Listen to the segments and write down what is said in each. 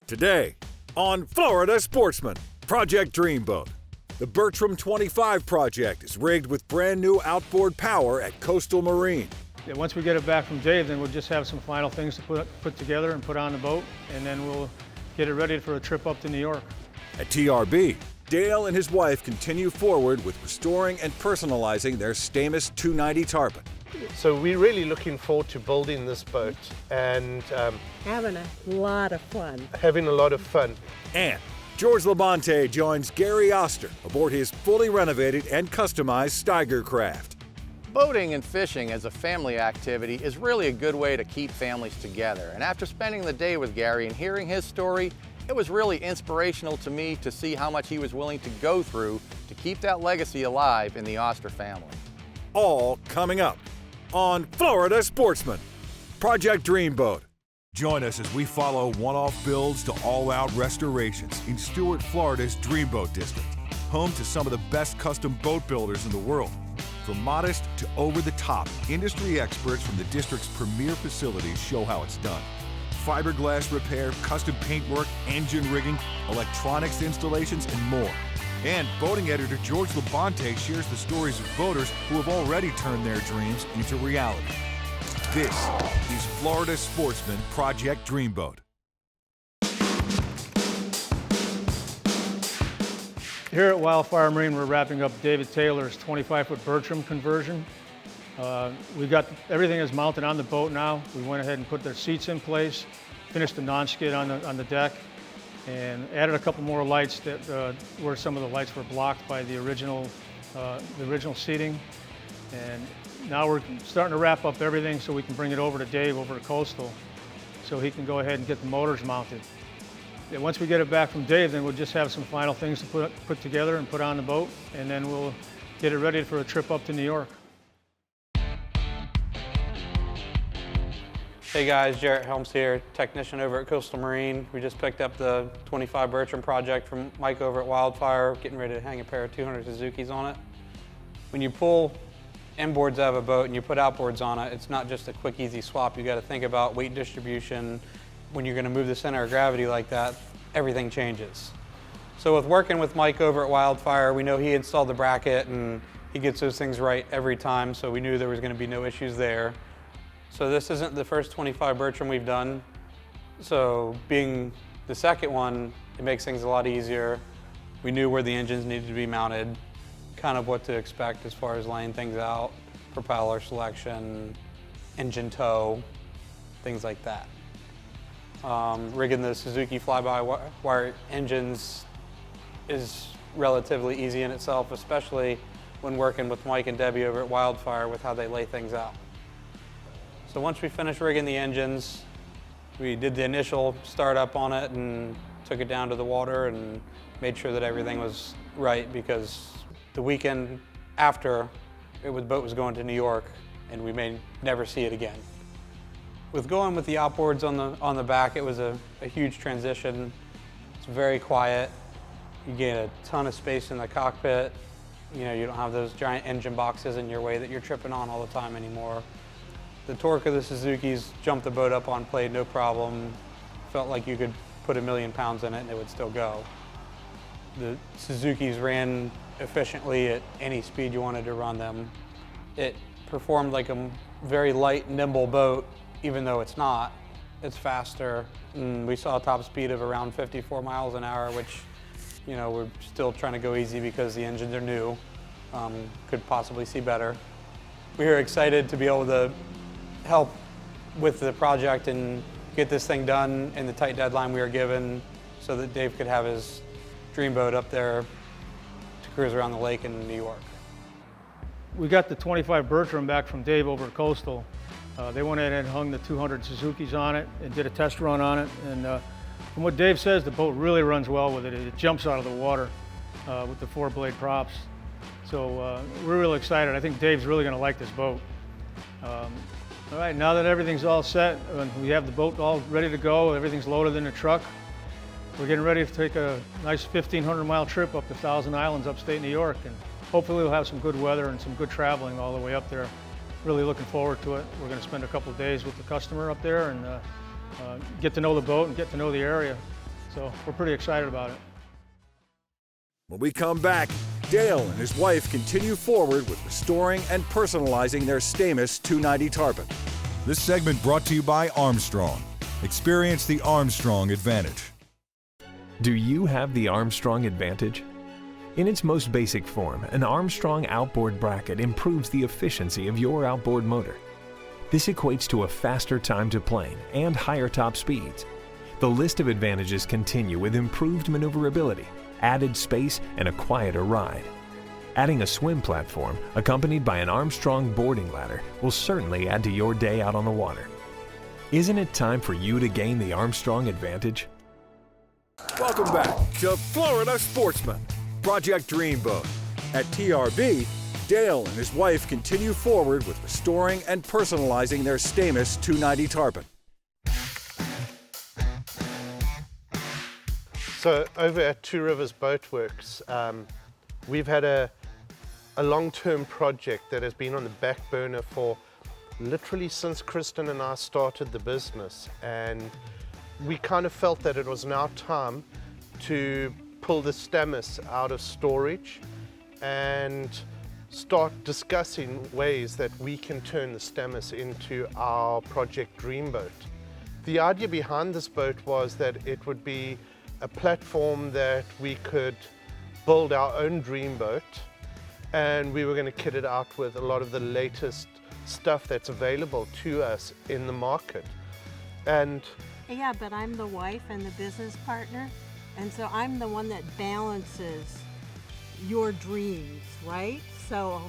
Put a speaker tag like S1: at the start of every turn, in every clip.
S1: Today on Florida Sportsman Project Dreamboat. The Bertram 25 project is rigged with brand new outboard power at Coastal Marine.
S2: Yeah, once we get it back from Dave, then we'll just have some final things to put together and put on the boat, and then we'll get it ready for a trip up to New York.
S1: At TRB, Dale and his wife continue forward with restoring and personalizing their Stamis 290 Tarpon.
S3: So we're really looking forward to building this boat and
S4: having a lot of fun.
S1: And George LaBonte joins Gary Oster aboard his fully renovated and customized Steiger Craft.
S5: Boating and fishing as a family activity is really a good way to keep families together. And after spending the day with Gary and hearing his story, it was really inspirational to me to see how much he was willing to go through to keep that legacy alive in the Oster family.
S1: All coming up on Florida Sportsman Project Dreamboat. Join us as we follow one-off builds to all-out restorations in Stuart, Florida's Dreamboat District, home to some of the best custom boat builders in the world. From modest to over-the-top, industry experts from the district's premier facilities show how it's done. Fiberglass repair, custom paintwork, engine rigging, electronics installations, and more. And boating editor George LaBonte shares the stories of boaters who have already turned their dreams into reality. This is Florida Sportsman Project Dreamboat.
S2: Here at Wildfire Marine, we're wrapping up David Taylor's 25-foot Bertram conversion. We got everything is mounted on the boat now. We went ahead and put the seats in place, finished the non-skid on the deck, and added a couple more lights that where some of the lights were blocked by the original seating. And now we're starting to wrap up everything so we can bring it over to Dave over to Coastal so he can go ahead and get the motors mounted. And once we get it back from Dave, then we'll just have some final things to put together and put on the boat, and then we'll get it ready for a trip up to New York.
S6: Hey guys, Jarrett Helms here, technician over at Coastal Marine. We just picked up the 25 Bertram project from Mike over at Wildfire, getting ready to hang a pair of 200 Suzukis on it. When you pull inboards out of a boat and you put outboards on it, it's not just a quick, easy swap. You got to think about weight distribution. When you're going to move the center of gravity like that, everything changes. So with working with Mike over at Wildfire, we know he installed the bracket and he gets those things right every time, so we knew there was going to be no issues there. So this isn't the first 25 Bertram we've done. So being the second one, it makes things a lot easier. We knew where the engines needed to be mounted, kind of what to expect as far as laying things out, propeller selection, engine tow, things like that. Rigging the Suzuki fly-by-wire engines is relatively easy in itself, especially when working with Mike and Debbie over at Wildfire with how they lay things out. So once we finished rigging the engines, we did the initial startup on it and took it down to the water and made sure that everything was right, because the weekend after the boat was going to New York and we may never see it again. With going with the outboards on the back, it was a huge transition. It's very quiet. You get a ton of space in the cockpit. You know, you don't have those giant engine boxes in your way that you're tripping on all the time anymore. The torque of the Suzuki's jumped the boat up on plate, no problem. Felt like you could put 1,000,000 pounds in it and it would still go. The Suzuki's ran efficiently at any speed you wanted to run them. It performed like a very light, nimble boat, even though it's not. It's faster. And we saw a top speed of around 54 miles an hour, which, you know, we're still trying to go easy because the engines are new. Could possibly see better. We were excited to be able to help with the project and get this thing done in the tight deadline we were given so that Dave could have his dreamboat up there to cruise around the lake in New York.
S2: We got the 25 Bertram back from Dave over at Coastal. They went ahead and hung the 200 Suzukis on it and did a test run on it. And from what Dave says, the boat really runs well with it. It jumps out of the water with the 4-blade props. So we're really excited. I think Dave's really going to like this boat. All right, now that everything's all set and we have the boat all ready to go, everything's loaded in the truck, we're getting ready to take a nice 1,500-mile trip up to Thousand Islands, upstate New York, and hopefully we'll have some good weather and some good traveling all the way up there. Really looking forward to it. We're going to spend a couple of days with the customer up there and get to know the boat and get to know the area. So we're pretty excited about it.
S1: When we come back, Dale and his wife continue forward with restoring and personalizing their Stamis 290 Tarpon. This segment brought to you by Armstrong. Experience the Armstrong advantage.
S7: Do you have the Armstrong advantage? In its most basic form, an Armstrong outboard bracket improves the efficiency of your outboard motor. This equates to a faster time to plane and higher top speeds. The list of advantages continue with improved maneuverability, added space, and a quieter ride. Adding a swim platform accompanied by an Armstrong boarding ladder will certainly add to your day out on the water. Isn't it time for you to gain the Armstrong advantage?
S1: Welcome back to Florida Sportsman Project Dreamboat. At TRB, Dale and his wife continue forward with restoring and personalizing their Stamis 290 Tarpon.
S3: So over at Two Rivers Boatworks, we've had a long-term project that has been on the back burner for literally since Kristen and I started the business, and we kind of felt that it was now time to pull the Stamis out of storage and start discussing ways that we can turn the Stamis into our Project Dreamboat. The idea behind this boat was that it would be a platform that we could build our own dreamboat, and we were going to kit it out with a lot of the latest stuff that's available to us in the market. And
S4: Yeah, but I'm the wife and the business partner, and so I'm the one that balances your dreams, right? So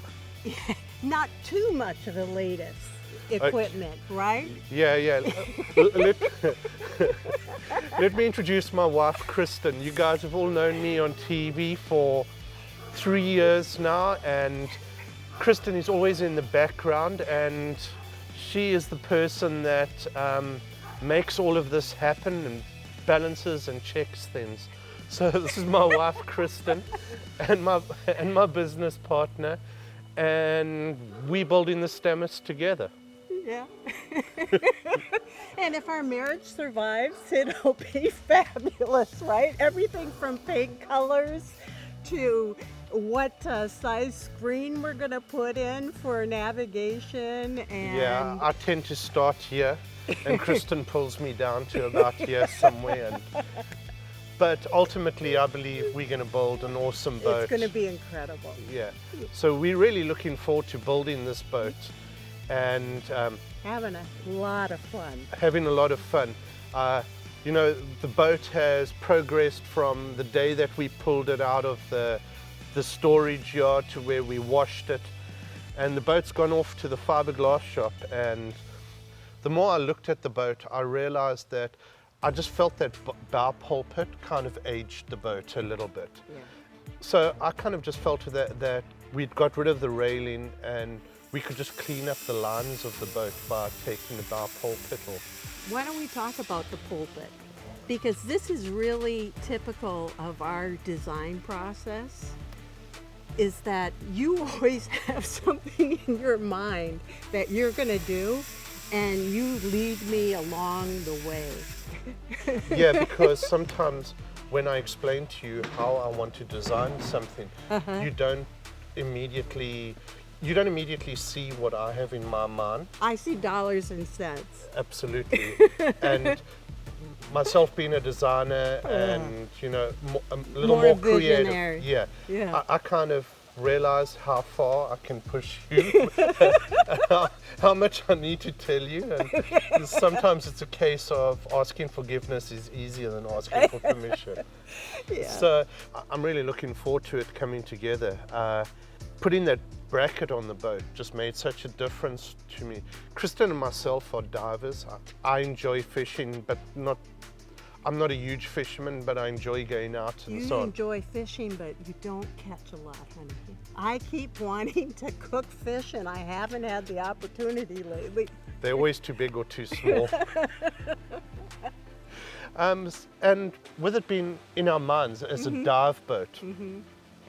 S4: not too much of the latest equipment, right?
S3: yeah. Let me introduce my wife, Kristen. You guys have all known me on TV for 3 years now, and Kristen is always in the background, and she is the person that makes all of this happen and balances and checks things. So this is my wife, Kristen, and my business partner, and we building the Stamis together.
S4: Yeah. And if our marriage survives, it'll be fabulous, right? Everything from paint colors to what size screen we're going to put in for navigation. And
S3: Yeah, I tend to start here, and Kristen pulls me down to about here somewhere. But ultimately, I believe we're going to build an awesome boat.
S4: it's going to be incredible.
S3: Yeah. So we're really looking forward to building this boat and
S4: Having a lot of fun.
S3: having a lot of fun. You know, the boat has progressed from the day that we pulled it out of the storage yard to where we washed it, and the boat's gone off to the fiberglass shop. And the more I looked at the boat, I realized that I just felt that bow pulpit kind of aged the boat a little bit.
S4: Yeah.
S3: So I kind of just felt that we'd got rid of the railing and we could just clean up the lines of the boat by taking the bow pulpit off.
S4: Why don't we talk about the pulpit? Because this is really typical of our design process, is that you always have something in your mind that you're going to do, and you lead me along the way.
S3: Yeah, because sometimes when I explain to you how I want to design something, you don't immediately see what I have in my mind.
S4: I see dollars and cents.
S3: Absolutely. And myself being a designer and, you know, a little more creative.
S4: Visionary.
S3: Yeah. I kind of realize how far I can push you, how much I need to tell you. And sometimes it's a case of asking forgiveness is easier than asking for permission.
S4: Yeah.
S3: So I'm really looking forward to it coming together. Putting that bracket on the boat just made such a difference to me. Kristen and myself are divers. I enjoy fishing, but I'm not a huge fisherman, but I enjoy going out and so
S4: You
S3: on.
S4: enjoy fishing, but you don't catch a lot, honey. I keep wanting to cook fish, and I haven't had the opportunity lately.
S3: They're always too big or too small. And with it being in our minds as a dive boat,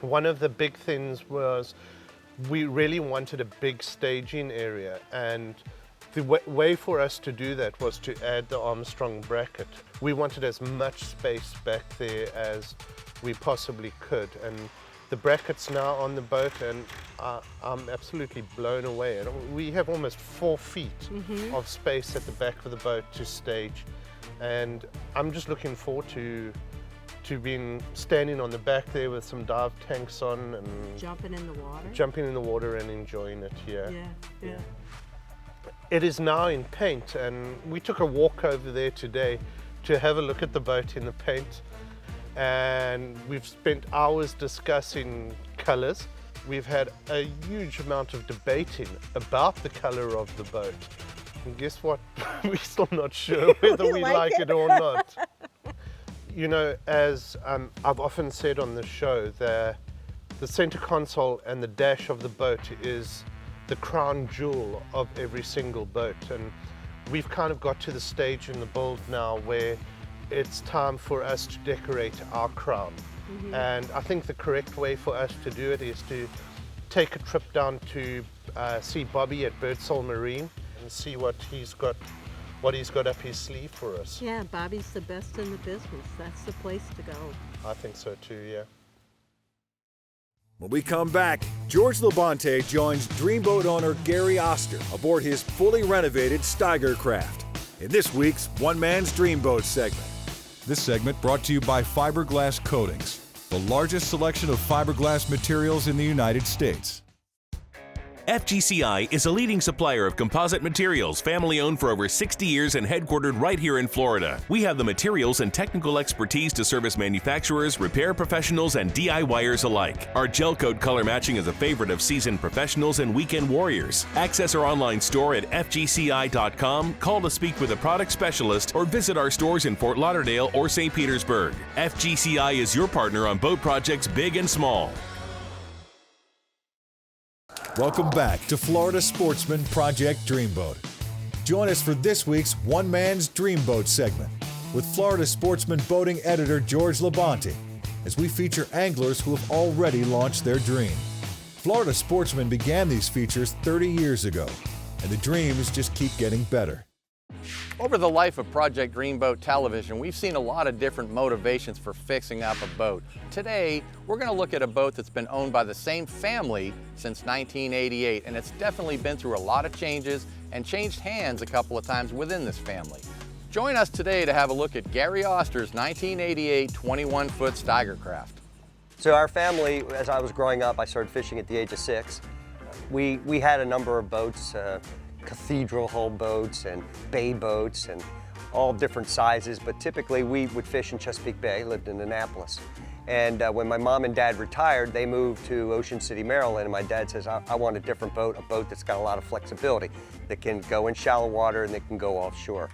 S3: one of the big things was we really wanted a big staging area, and The way for us to do that was to add the Armstrong bracket. We wanted as much space back there as we possibly could, and the bracket's now on the boat, and I'm absolutely blown away. And we have almost 4 feet of space at the back of the boat to stage, and I'm just looking forward to being standing on the back there with some dive tanks on and
S4: Jumping in the water
S3: and enjoying it here.
S4: Yeah.
S3: It is now in paint, and we took a walk over there today to have a look at the boat in the paint, and we've spent hours discussing colors. We've had a huge amount of debating about the color of the boat, and guess what? We're still not sure whether we like it or not. You know, as I've often said on the show, the center console and the dash of the boat is the crown jewel of every single boat, and we've kind of got to the stage in the build now where it's time for us to decorate our crown. And I think the correct way for us to do it is to take a trip down to see Bobby at Bertram Marine and see what he's got up his sleeve for us.
S4: Yeah, Bobby's the best in the business. That's the place to go.
S3: I think so too, yeah.
S1: When we come back, George LaBonte joins Dreamboat owner Gary Oster aboard his fully renovated Steiger Craft in this week's One Man's Dreamboat segment.
S8: This segment brought to you by Fiberglass Coatings, the largest selection of fiberglass materials in the United States.
S9: FGCI is a leading supplier of composite materials, family-owned for over 60 years and headquartered right here in Florida. We have the materials and technical expertise to service manufacturers, repair professionals, and DIYers alike. Our gel coat color matching is a favorite of seasoned professionals and weekend warriors. Access our online store at fgci.com, call to speak with a product specialist, or visit our stores in Fort Lauderdale or St. Petersburg. FGCI is your partner on boat projects big and small.
S1: Welcome back to Florida Sportsman Project Dreamboat. Join us for this week's One Man's Dreamboat segment with Florida Sportsman boating editor George LaBonte as we feature anglers who have already launched their dream. Florida Sportsman began these features 30 years ago, and the dreams just keep getting better.
S5: Over the life of Project Dreamboat television, we've seen a lot of different motivations for fixing up a boat. Today, we're going to look at a boat that's been owned by the same family since 1988, and it's definitely been through a lot of changes and changed hands a couple of times within this family. Join us today to have a look at Gary Oster's 1988 21-foot Steiger Craft.
S10: So our family, as I was growing up, I started fishing at the age of 6. We had a number of boats, cathedral hull boats and bay boats and all different sizes, but typically we would fish in Chesapeake Bay. I lived in Annapolis. And when my mom and dad retired, they moved to Ocean City, Maryland, and my dad says, I want a different boat, a boat that's got a lot of flexibility, that can go in shallow water and that can go offshore.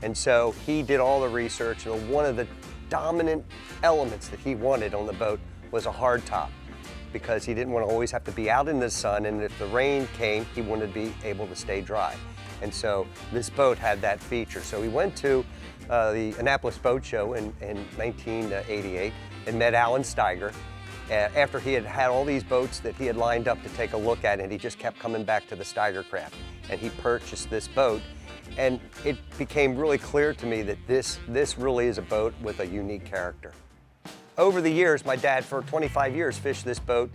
S10: And so he did all the research, and one of the dominant elements that he wanted on the boat was a hard top, because he didn't want to always have to be out in the sun, and if the rain came, he wanted to be able to stay dry. And so this boat had that feature. So we went to the Annapolis Boat Show in 1988 and met Alan Steiger after he had had all these boats that he had lined up to take a look at, and he just kept coming back to the Steiger Craft. And he purchased this boat, and it became really clear to me that this really is a boat with a unique character. Over the years, my dad, for 25 years, fished this boat,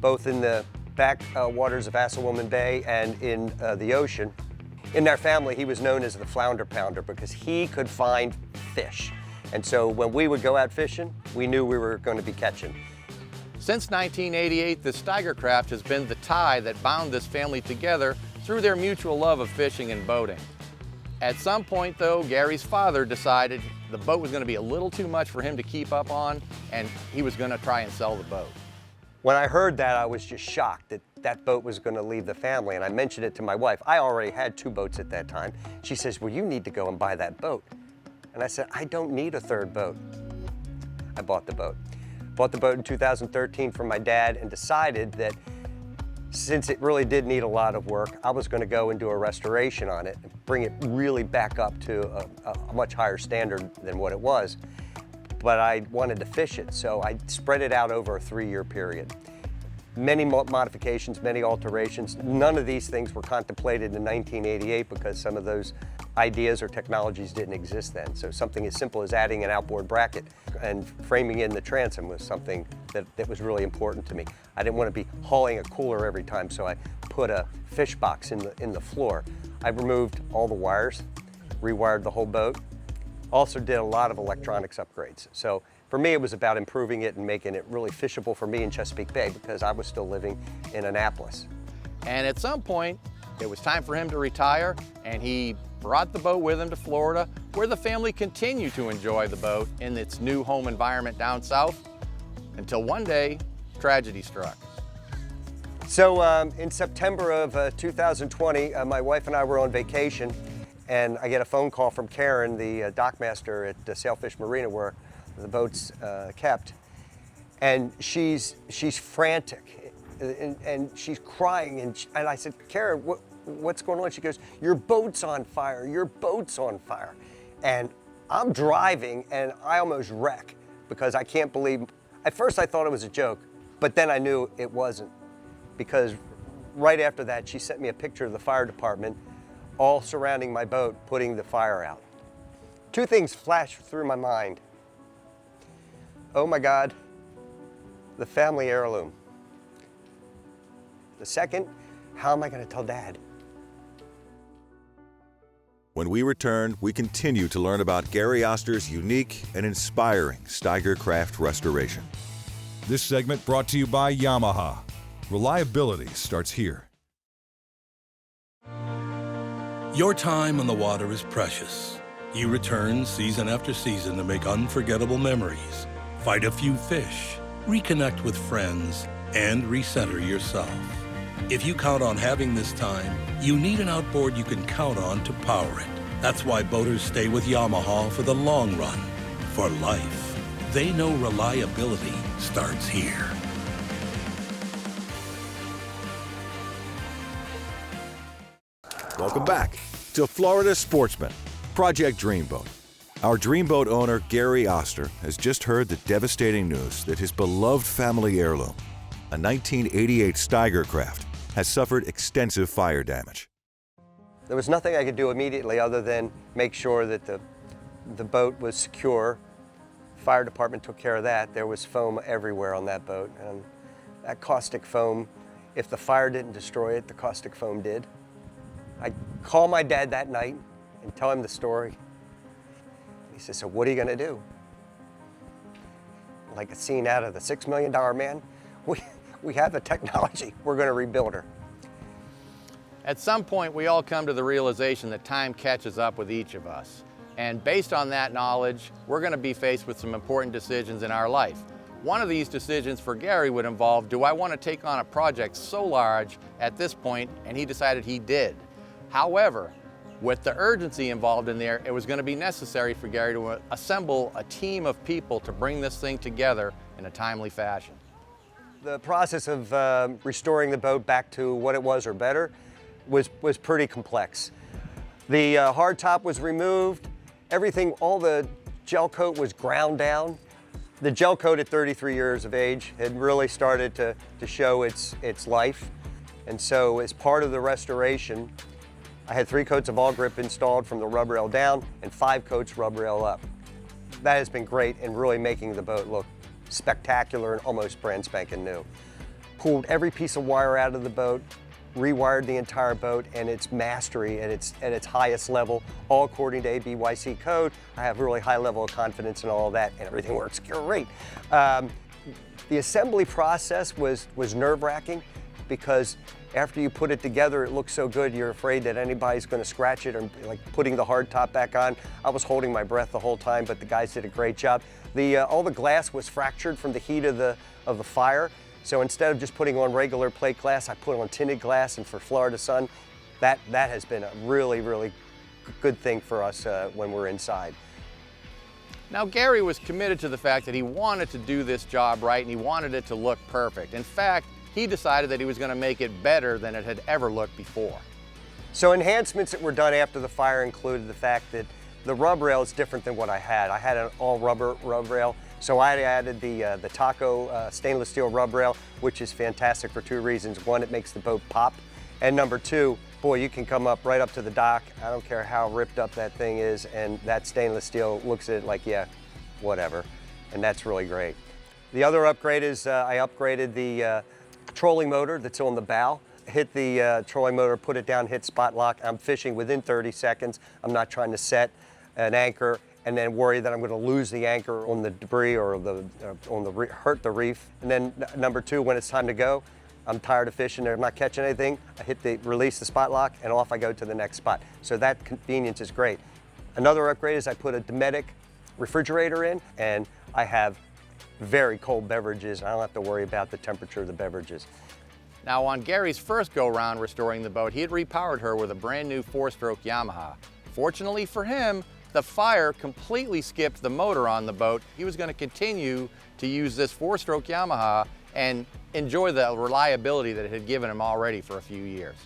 S10: both in the back waters of Assawoman Bay and in the ocean. In our family, he was known as the flounder pounder because he could find fish. And so when we would go out fishing, we knew we were going to be catching.
S5: Since 1988, the Steiger Craft has been the tie that bound this family together through their mutual love of fishing and boating. At some point, though, Gary's father decided the boat was going to be a little too much for him to keep up on, and he was going to try and sell the boat.
S10: When I heard that, I was just shocked that that boat was going to leave the family, and I mentioned it to my wife. I already had 2 boats at that time. She says, well, you need to go and buy that boat. And I said, I don't need a 3rd boat. I bought the boat. Bought the boat in 2013 from my dad and decided that since it really did need a lot of work, I was going to go and do a restoration on it and bring it really back up to a much higher standard than what it was. But I wanted to fish it, so I spread it out over a 3-year period. Many modifications, many alterations. None of these things were contemplated in 1988 because some of those ideas or technologies didn't exist then. So something as simple as adding an outboard bracket and framing in the transom was something that was really important to me. I didn't want to be hauling a cooler every time, so I put a fish box in the floor. I removed all the wires, rewired the whole boat. Also did a lot of electronics upgrades. So for me, it was about improving it and making it really fishable for me in Chesapeake Bay because I was still living in Annapolis.
S5: And at some point, it was time for him to retire, and he brought the boat with him to Florida, where the family continued to enjoy the boat in its new home environment down south, until one day, tragedy struck.
S10: So in September of 2020, my wife and I were on vacation, and I get a phone call from Karen, the dockmaster at Sailfish Marina, where the boat's kept, and she's frantic, and she's crying, and I said, Karen, what's going on? She goes, your boat's on fire, your boat's on fire. And I'm driving, and I almost wreck because I can't believe, at first I thought it was a joke, but then I knew it wasn't, because right after that, she sent me a picture of the fire department all surrounding my boat, putting the fire out. Two things flashed through my mind. Oh my God, the family heirloom. The second, how am I going to tell Dad?
S1: When we return, we continue to learn about Gary Oster's unique and inspiring Steiger Craft restoration.
S8: This segment brought to you by Yamaha. Reliability starts here.
S11: Your time on the water is precious. You return season after season to make unforgettable memories, fight a few fish, reconnect with friends, and recenter yourself. If you count on having this time, you need an outboard you can count on to power it. That's why boaters stay with Yamaha for the long run, for life. They know reliability starts here.
S1: Welcome back to Florida Sportsman Project Dreamboat. Our Dreamboat owner, Gary Oster, has just heard the devastating news that his beloved family heirloom, a 1988 Steiger Craft, has suffered extensive fire damage.
S10: There was nothing I could do immediately other than make sure that the boat was secure. Fire department took care of that. There was foam everywhere on that boat, and that caustic foam, if the fire didn't destroy it, the caustic foam did. I call my dad that night and tell him the story. He says, so what are you gonna do? Like a scene out of the $6 Million Man, we have the technology, we're gonna rebuild her.
S5: At some point, we all come to the realization that time catches up with each of us. And based on that knowledge, we're gonna be faced with some important decisions in our life. One of these decisions for Gary would involve, do I wanna take on a project so large at this point? And he decided he did. However, with the urgency involved in there, it was going to be necessary for Gary to assemble a team of people to bring this thing together in a timely fashion.
S10: The process of restoring the boat back to what it was or better was pretty complex. The hard top was removed, everything, all the gel coat was ground down. The gel coat at 33 years of age had really started to show its life. And so as part of the restoration, I had 3 coats of all grip installed from the rub rail down and 5 coats rub rail up. That has been great in really making the boat look spectacular and almost brand spanking new. Pulled every piece of wire out of the boat, rewired the entire boat, and its mastery at its highest level, all according to ABYC code. I have a really high level of confidence in all of that, and everything works great. The assembly process was nerve-wracking because after you put it together, it looks so good, you're afraid that anybody's gonna scratch it, or like putting the hard top back on. I was holding my breath the whole time, but the guys did a great job. All the glass was fractured from the heat of the fire. So instead of just putting on regular plate glass, I put on tinted glass, and for Florida sun, that has been a really, really good thing for us when we're inside.
S5: Now, Gary was committed to the fact that he wanted to do this job right, and he wanted it to look perfect. In fact, he decided that he was going to make it better than it had ever looked before.
S10: So enhancements that were done after the fire included the fact that the rub rail is different than what I had. I had an all rubber rub rail. So I added the Taco stainless steel rub rail, which is fantastic for two reasons. One, it makes the boat pop. And number two, boy, you can come up right up to the dock. I don't care how ripped up that thing is, and that stainless steel looks at it like, yeah, whatever. And that's really great. The other upgrade is I upgraded the trolling motor that's on the bow. Hit the trolling motor, put it down, hit spot lock. I'm fishing within 30 seconds. I'm not trying to set an anchor and then worry that I'm going to lose the anchor on the debris or hurt the reef. And then number two, when it's time to go, I'm tired of fishing, I'm not catching anything, I release the spot lock, and off I go to the next spot. So that convenience is great. Another upgrade is I put a Dometic refrigerator in, and I have very cold beverages. I don't have to worry about the temperature of the beverages.
S5: Now, on Gary's first go-round restoring the boat, he had repowered her with a brand new 4-stroke Yamaha. Fortunately for him, the fire completely skipped the motor on the boat. He was going to continue to use this 4-stroke Yamaha and enjoy the reliability that it had given him already for a few years.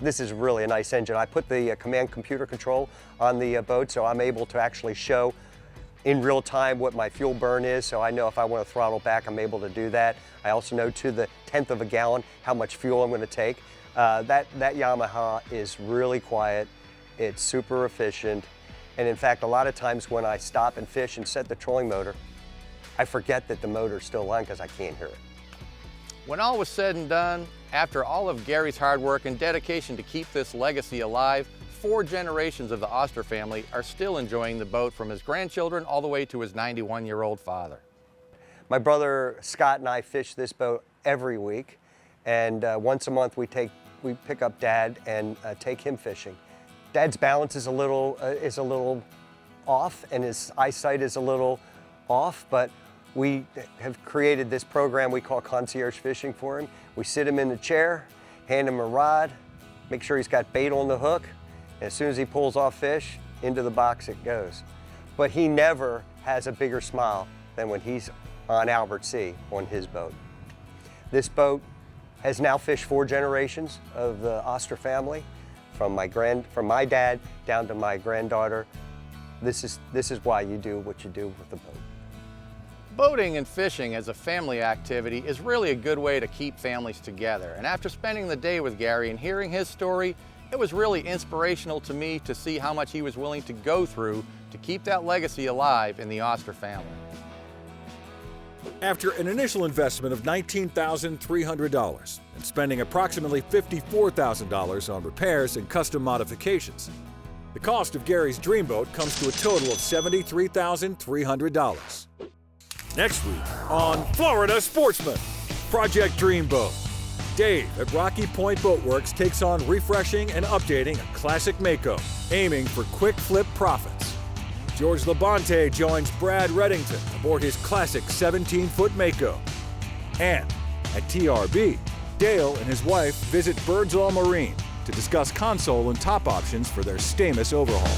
S10: This is really a nice engine. I put the command computer control on the boat, so I'm able to actually show in real time what my fuel burn is, so I know if I want to throttle back, I'm able to do that. I also know to the 1/10 of a gallon how much fuel I'm going to take. That Yamaha is really quiet. It's super efficient. And in fact, a lot of times when I stop and fish and set the trolling motor, I forget that the motor's still on because I can't hear it.
S5: When all was said and done, after all of Gary's hard work and dedication to keep this legacy alive, 4 generations of the Oster family are still enjoying the boat, from his grandchildren all the way to his 91-year-old father.
S10: My brother Scott and I fish this boat every week, and once a month we pick up Dad and take him fishing. Dad's balance is a little off, and his eyesight is a little off, but we have created this program we call concierge fishing for him. We sit him in the chair, hand him a rod, make sure he's got bait on the hook, and as soon as he pulls off fish, into the box it goes. But he never has a bigger smile than when he's on Albert Sea on his boat. This boat has now fished 4 generations of the Oster family, from my dad down to my granddaughter. This is why you do what you do with the boat.
S5: Boating and fishing as a family activity is really a good way to keep families together. And after spending the day with Gary and hearing his story, it was really inspirational to me to see how much he was willing to go through to keep that legacy alive in the Oster family.
S1: After an initial investment of $19,300 and spending approximately $54,000 on repairs and custom modifications, the cost of Gary's Dreamboat comes to a total of $73,300. Next week on Florida Sportsman Project Dreamboat, Dave at Rocky Point Boatworks takes on refreshing and updating a classic Mako, aiming for quick flip profits. George LaBonte joins Brad Reddington aboard his classic 17-foot Mako. And at TRB, Dale and his wife visit Birdsall Marine to discuss console and top options for their Stamis overhaul.